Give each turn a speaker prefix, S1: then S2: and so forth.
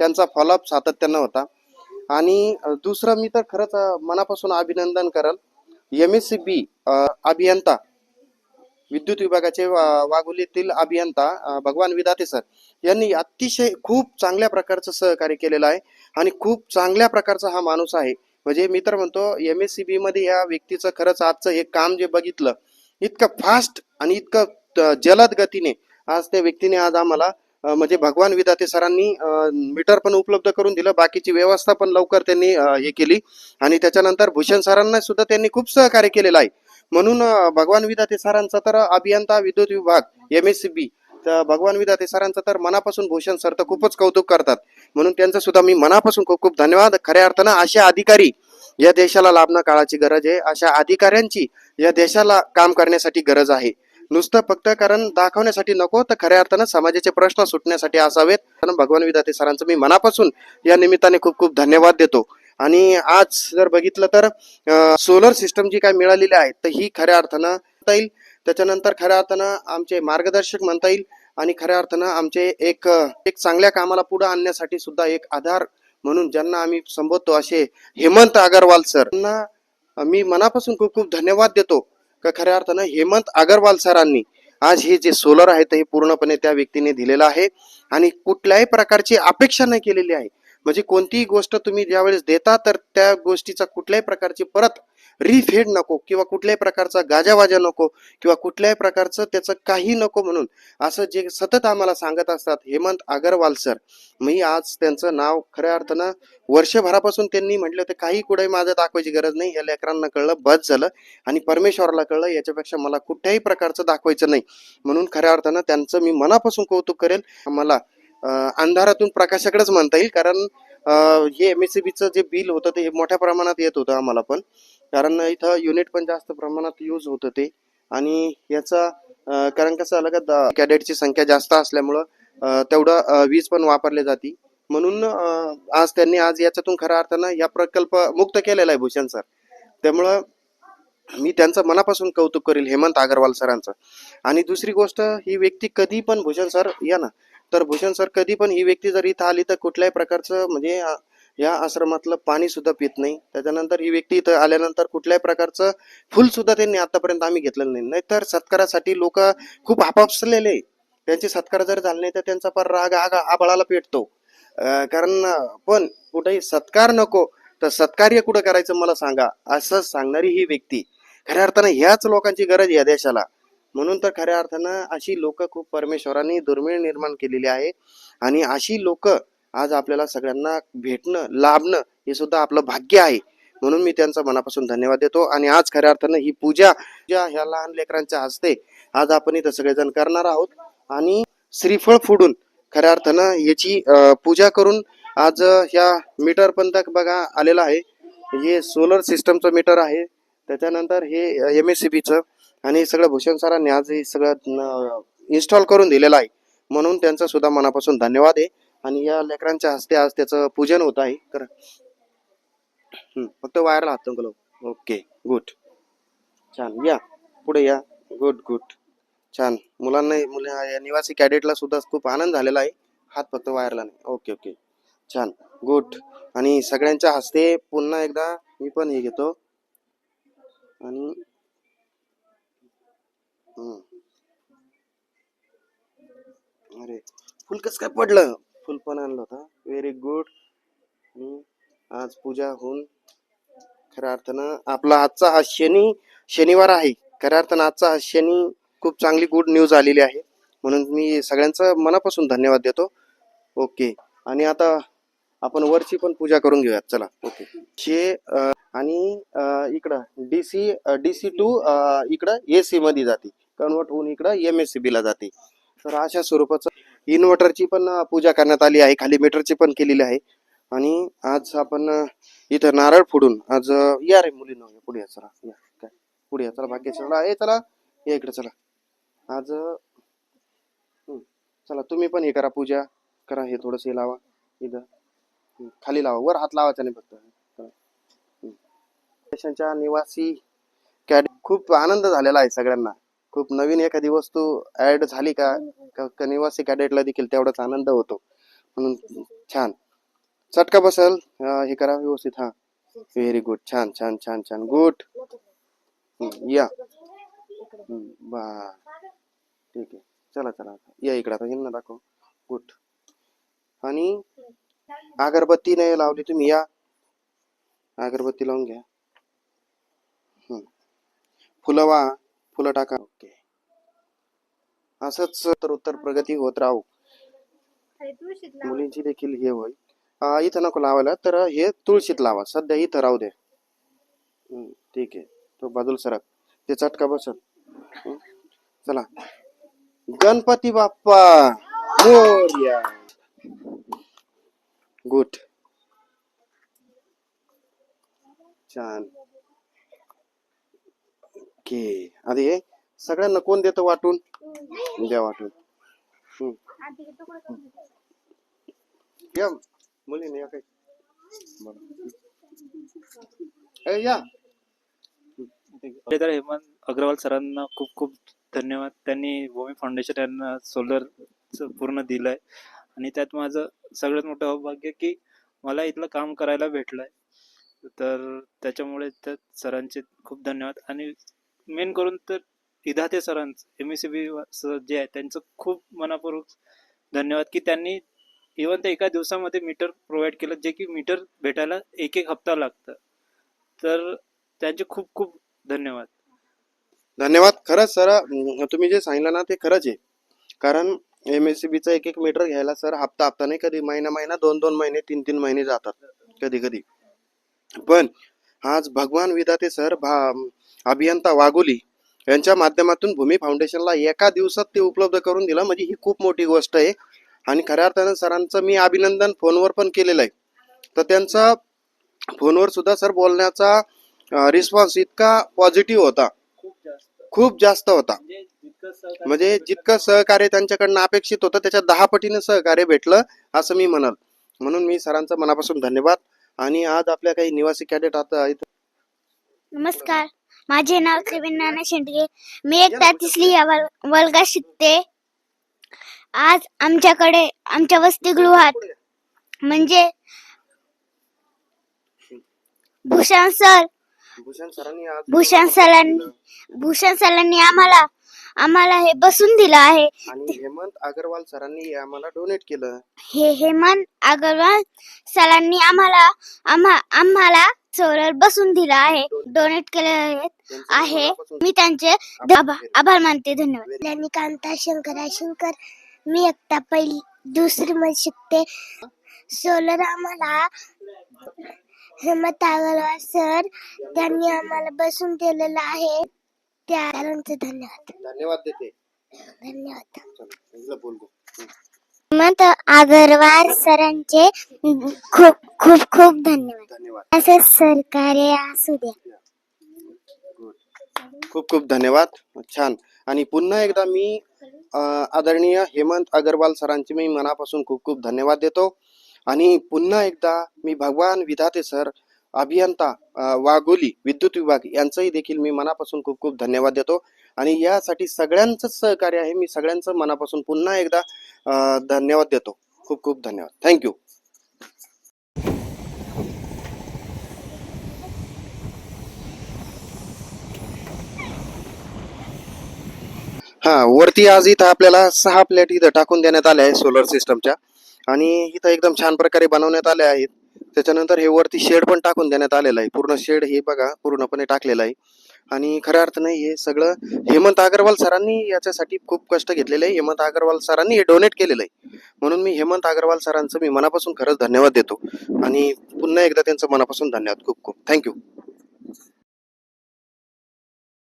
S1: त्यांचा फॉलोअप सातत्यानं होता. आणि दुसरं मी तर खरंच मनापासून अभिनंदन करल MSCB अभियंता विद्युत विभागाचे वाघोलीतील अभियंता भगवान विधाते सर यांनी अतिशय खूप चांगल्या प्रकारचं सहकार्य केलेलं आहे आणि खूप चांगल्या प्रकारचा हा माणूस आहे. म्हणजे मी तर म्हणतो MSCB मध्ये या व्यक्तीचं खरंच आजचं हे काम जे बघितलं इतकं फास्ट आणि इतकं जलद गतीने आज त्या व्यक्तीने आज आम्हाला म्हणजे भगवान विधाते सरांनी मीटर पण उपलब्ध करून दिलं, बाकीची व्यवस्था पण लवकर त्यांनी हे केली आणि त्याच्यानंतर भूषण सरांना सुद्धा त्यांनी खूप सहकार्य केलेलं आहे. म्हणून भगवान विधाते सरांचा तर अभियंता विद्युत विभाग MSCB तर भगवान विधाते सरांचं तर मनापासून भूषण सर तर खूपच कौतुक करतात. म्हणून त्यांचं सुद्धा मी मनापासून खूप खूप धन्यवाद. खऱ्या अर्थानं असे अधिकारी या देशाला लाभणं काळाची गरज आहे. अशा अधिकाऱ्यांची या देशाला काम करण्यासाठी गरज आहे. नुसतं फक्त कारण दाखवण्यासाठी नको, तर खऱ्या अर्थानं समाजाचे प्रश्न सुटण्यासाठी असावेत. भगवान विधाते सरांचं मी मनापासून या निमित्ताने खूप खूप धन्यवाद देतो. आणि आज जर बघितलं तर सोलर सिस्टम जी काय मिळालेली आहे तर ही खऱ्या अर्थानं म्हणता येईल. त्याच्यानंतर खऱ्या अर्थानं आमचे मार्गदर्शक म्हणता येईल आणि खऱ्या अर्थानं आमचे एक चांगल्या कामाला पुढे आणण्यासाठी सुद्धा एक आधार म्हणून ज्यांना आम्ही संबोधतो असे हेमंत अगरवाल सर यांना मी मनापासून खूप खूप धन्यवाद देतो. का खऱ्या अर्थानं हेमंत अगरवाल सरांनी आज हे जे सोलर आहे ते पूर्णपणे त्या व्यक्तीने दिलेलं आहे आणि कुठल्याही प्रकारची अपेक्षा नाही केलेली आहे. म्हणजे कोणतीही गोष्ट तुम्ही ज्यावेळेस देता तर त्या गोष्टीचा कुठल्याही प्रकारची परत रिफेड नको किंवा कुठल्याही प्रकारचा गाजावाजा नको किंवा कुठल्याही प्रकारचं त्याचं काही नको म्हणून असं जे सतत आम्हाला सांगत असतात हेमंत अगरवाल सर. मी आज त्यांचं नाव खऱ्या अर्थानं वर्षभरापासून त्यांनी म्हटलं तर काही कुठे माझं दाखवायची गरज नाही, या लेकरांना कळलं बस झालं आणि परमेश्वराला कळलं, याच्यापेक्षा मला कुठल्याही प्रकारचं दाखवायचं नाही. म्हणून खऱ्या अर्थानं त्यांचं मी मनापासून कौतुक करेल. मला अंधारातून प्रकाशाकडेच म्हणता येईल, कारण हे MSCBचं जे बिल होतं ते मोठ्या प्रमाणात येत होतं आम्हाला पण, कारण इथं युनिट पण जास्त प्रमाणात यूज होतं ते. आणि याचा कारण कसं झालं का कॅडेटची संख्या जास्त असल्यामुळं तेवढं वीज पण वापरली जाते. म्हणून आज त्यांनी आज याच्यातून खऱ्या अर्थानं या प्रकल्प मुक्त केलेला आहे भूषण सर. त्यामुळं मी त्यांचं मनापासून कौतुक करेल हेमंत अगरवाल सरांचं. आणि दुसरी गोष्ट, ही व्यक्ती कधी पण भूषण सर या ना, तर भूषण सर कधी पण ही व्यक्ती जर इथं आली तर कुठल्याही प्रकारचं म्हणजे या आश्रमातलं पाणी सुद्धा पित नाही. त्याच्यानंतर ही व्यक्ती इथं आल्यानंतर कुठल्याही प्रकारचं फुल सुद्धा त्यांनी आतापर्यंत आम्ही घेतलेलं नाही. नाहीतर सत्कारासाठी लोक खूप आपापसलेले, त्यांचे सत्कार जर झाले नाही तर त्यांचा पर राग आबाळाला पेटतो. कारण पण कुठेही सत्कार नको तर सत्कार्य कुठं करायचं मला सांगा, असं सांगणारी ही व्यक्ती. खऱ्या अर्थानं ह्याच लोकांची गरज आहे या देशाला. म्हणून तर खऱ्या अर्थानं अशी लोक खूप परमेश्वरांनी दुर्मिळ निर्माण केलेली आहे आणि अशी लोक आज आपल्याला सगळ्यांना भेटणं लाभणं हे सुद्धा आपलं भाग्य आहे. म्हणून मी त्यांचा मनापासून धन्यवाद देतो. आणि आज खऱ्या अर्थानं ही पूजा ह्या लहान लेकरांच्या हस्ते आज आपण इथं सगळेजण करणार आहोत आणि श्रीफळ फोडून खऱ्या अर्थानं याची पूजा करून आज ह्या मीटर पण तक बघा आलेला आहे. हे सोलर सिस्टमचं मीटर आहे. त्याच्यानंतर हे MSCBचं आणि सगळं भूषण सरांनी आज हे सगळं इन्स्टॉल करून दिलेलं आहे. म्हणून त्यांचा सुद्धा मनापासून धन्यवाद आहे. आणि या लेकरांच्या हस्ते आज त्याचं पूजन होत आहे. तर फक्त वायरला हात नको लावू. ओके, गुड, छान. या पुढे या. गुड गुड, छान. मुलांना या निवासी कॅडेटला सुद्धा खूप आनंद झालेला आहे. हात फक्त वायरला नाही. ओके ओके, छान, गुड. आणि सगळ्यांच्या हस्ते पुन्हा एकदा मी पण हे घेतो. आणि अरे फुल कसं काय पडलं, फुल पण आणलं होतं. Very good. आणि आज पूजा होऊन खऱ्या अर्थानं आपला आजचा हा शनिवार आहे. खऱ्या अर्थानं आजचा हा शनी खूप चांगली गुड न्यूज आलेली आहे. म्हणून मी सगळ्यांचं मनापासून धन्यवाद देतो. ओके. आणि आता आपण वरची पण पूजा करून घेऊयात. चला. ओके. आणि इकडं DC टू इकडं AC मध्ये जाते, कन्वर्ट होऊन इकडं MSCB ला जाते. तर अशा स्वरूपाचं इन्व्हर्टरची पण पूजा करण्यात आली आहे, खाली मीटरची पण केलेली आहे. आणि आज आपण इथं नारळ फोडून आज या रे मुलींनो, पुढे या. चला या, काय पुढे या. चला भाग्य चला, चला या इकडे. चला आज चला तुम्ही पण हे करा, पूजा करा. हे थोडंसं हे लावा इथं, खाली लावा, वर हात लावायचा नाही फक्त. देशांच्या निवासी खूप आनंद झालेला आहे सगळ्यांना. खूप नवीन एखादी वस्तू ऍड झाली का निवासी कॅडेटला देखील तेवढाच आनंद होतो. म्हणून छान. चटका बसल. हे करा व्यवस्थित. हा, व्हेरी गुड. छान छान छान छान. गुड. या. बा, ठीक आहे. चला चला, या इकडे आता. यांना दाखव. गुड. आणि अगरबत्ती नाही लावली तुम्ही, या अगरबत्ती लावून घ्या. फुलं वा, फुलं टाका. ओके. असंच तर उत्तर प्रगती होत राहू. मुलींची देखील हे होईल. इथं नको लावायला, तर हे तुळशीत लावा. सध्या इथं राहू दे. ठीक आहे. तो बाजूला सरक. ते चटका बसल. चला. गणपती बाप्पा मोरया. गुड. छान. ओके. आधी हे सगळ्यांना कोण देतं वाटून? द्या वाटून. या मुलीने या काही. या.
S2: तर हेमंत अग्रवाल सरांना खूप खूप धन्यवाद. त्यांनी भूमी फाउंडेशन यांना सोलर पूर्ण दिलंय आणि त्यात माझं सगळ्यात मोठं सौभाग्य की मला इथलं काम करायला भेटलंय. तर त्याच्यामुळे त्या सरांचे खूप धन्यवाद. आणि मेन करून तर विधाते सरांचं MSCB सर जे आहे त्यांचं खूप मनापूर्वक धन्यवाद की त्यांनी इव्हन त्या एका दिवसामध्ये मीटर प्रोव्हाइड केलं, जे की मीटर भेटायला एक हप्ता लागतं. तर त्यांचे खूप खूप धन्यवाद.
S1: धन्यवाद. खरंच सर, तुम्ही जे सांगितलं ना ते खरंच आहे. कारण MSCBचा एक मीटर घ्यायला सर हप्ता हप्ता नाही, कधी महिना 2 महिने 3 महिने जातात कधी कधी. पण आज भगवान विधाते सर अभियंता वाघोली यांच्या माध्यमातून भूमी फाउंडेशनला एका दिवसात ते उपलब्ध करून दिलं, म्हणजे ही खूप मोठी गोष्ट आहे. आणि खऱ्या अर्थानं सरांचं मी अभिनंदन फोनवर पण केलेलं आहे. तर त्यांचा फोनवर सुद्धा सर बोलण्याचा रिस्पॉन्स इतका पॉझिटिव्ह होता, खूप जास्त होता. म्हणजे जितकं सहकार्य त्यांच्याकडनं अपेक्षित होतं त्याच्या 10 पटीने सहकार्य भेटलं असं मी म्हणल. म्हणून मी सरांचं मनापासून धन्यवाद. आणि आज आपल्या काही निवासी कॅडेट आता इथं.
S3: नमस्कार, माझे नाव त्रिवेणी नाना शेंडगे. मी एक 33ली या वर्गात शिकते. आज आमच्याकडे आमच्या वसतिगृहात म्हणजे भूषण सरांनी आम्हाला हे बसून दिलं आहे.
S1: आणि हेमंत अग्रवाल सरांनी आम्हाला डोनेट केलं.
S3: हेमंत अग्रवाल सरांनी आम्हाला सोलर बसून दिला आहे, डोनेट केले आहे. मी त्यांचे आभार मानते. धन्यवाद. कांता शंकर. मी एकटा पहिली दुसरी मध्ये शिकते. सोलर आम्हाला हेमंत अग्रवाल सर त्यांनी आम्हाला बसून दिलेलं आहे. त्याचे
S1: धन्यवाद देते.
S3: धन्यवाद. हेमंत अग्रवाल सरांचे खूप खूप खूप धन्यवाद. असे सहकार्य असू द्या.
S1: खूप खूप धन्यवाद. छान. आणि पुन्हा एकदा मी आदरणीय हेमंत अग्रवाल सरांचे मी मनापासून खूप खूप धन्यवाद देतो. आणि पुन्हा एकदा मी भगवान विधाते सर अभियंता वाघोली विद्युत विभाग यांचंही देखील मी मनापासून खूप खूप धन्यवाद देतो. आणि यासाठी सगळ्यांचं सहकार्य आहे. मी सगळ्यांचं मनापासून पुन्हा एकदा धन्यवाद देतो. खूप खूप धन्यवाद. थँक्यू. वरती आज इथं आपल्याला 6 प्लेट इथं टाकून देण्यात आल्या आहे सोलर सिस्टमच्या. आणि इथं एकदम छान प्रकारे बनवण्यात आले आहेत. त्याच्यानंतर हे वरती शेड पण टाकून देण्यात आलेलं आहे. पूर्ण शेड हे बघा पूर्णपणे टाकलेलं आहे. आणि खऱ्या अर्थानं हे सगळं हेमंत अग्रवाल सरांनी याच्यासाठी खूप कष्ट घेतलेले आहे. हेमंत अग्रवाल सरांनी हे डोनेट केलेलं आहे. म्हणून मी हेमंत अग्रवाल सरांचं मी मनापासून खरंच धन्यवाद देतो. आणि पुन्हा एकदा त्यांचं मनापासून धन्यवाद. खूप खूप थँक्यू.